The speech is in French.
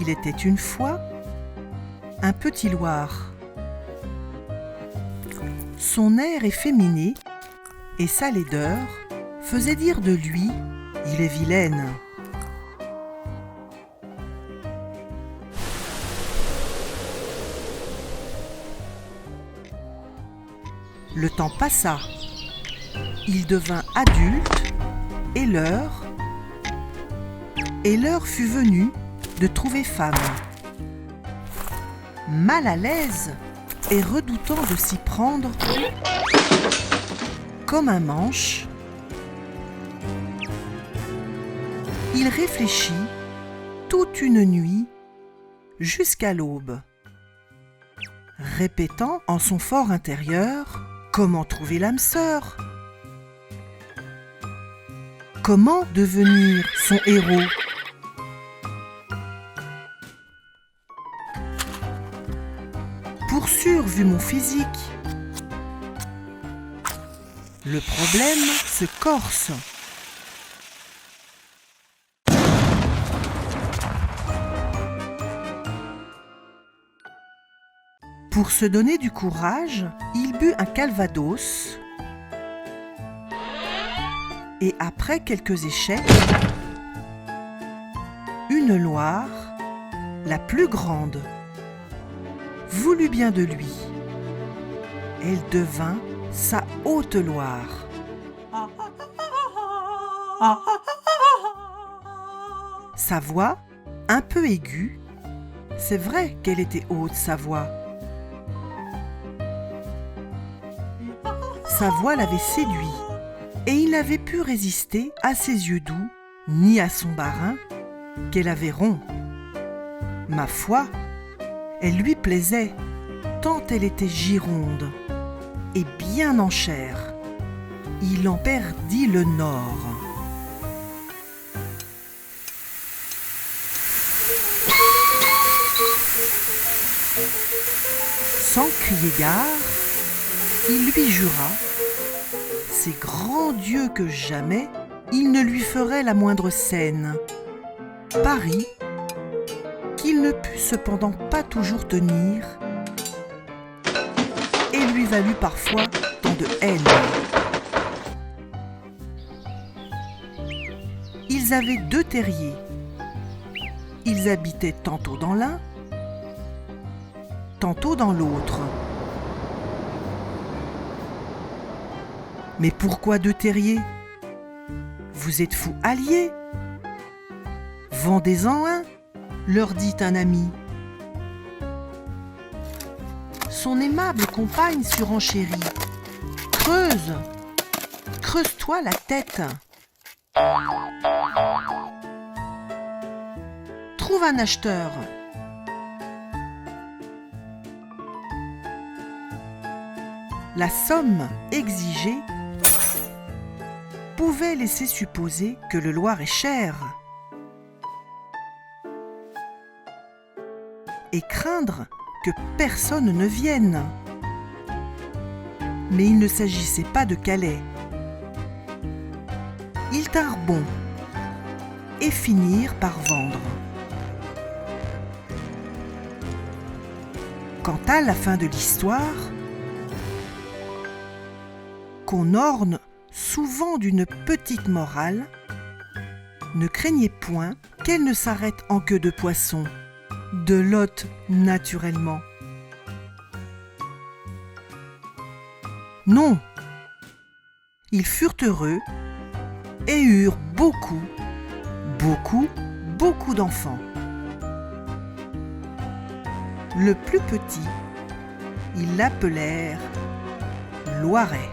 Il était une fois un petit Loir. Son air efféminé et sa laideur faisaient dire de lui « il est vilaine ». Le temps passa. Il devint adulte et l'heure fut venue de trouver femme. Mal à l'aise et redoutant de s'y prendre comme un manche, il réfléchit toute une nuit jusqu'à l'aube, répétant en son fort intérieur comment trouver l'âme sœur, comment devenir son héros. Pour sûr, vu mon physique, le problème se corse. Pour se donner du courage, il but un calvados et après quelques échecs, une Loire, la plus grande, voulut bien de lui. Elle devint sa haute Loire. Sa voix, un peu aiguë, c'est vrai qu'elle était haute, sa voix. Sa voix l'avait séduit, et il n'avait pu résister à ses yeux doux, ni à son barin, qu'elle avait rond. Ma foi, elle lui plaisait, tant elle était gironde, et bien en chair. Il en perdit le nord. Sans crier gare, il lui jura, c'est grand Dieu que jamais il ne lui ferait la moindre scène. Paris, qu'il ne put cependant pas toujours tenir, et lui valut parfois tant de haine. Ils avaient 2 terriers. Ils habitaient tantôt dans l'un, tantôt dans l'autre. Mais pourquoi 2 terriers? Vous êtes fous alliés. Vendez-en un, leur dit un ami. Son aimable compagne surenchérit. Creuse, creuse-toi la tête. Trouve un acheteur. La somme exigée pouvait laisser supposer que le Loir est cher et craindre que personne ne vienne. Mais il ne s'agissait pas de Calais. Ils tinrent bon et finirent par vendre. Quant à la fin de l'histoire, qu'on orne souvent d'une petite morale, ne craignez point qu'elle ne s'arrête en queue de poisson, de Lot naturellement. Non, ils furent heureux et eurent beaucoup d'enfants. Le plus petit, ils l'appelèrent Loiret.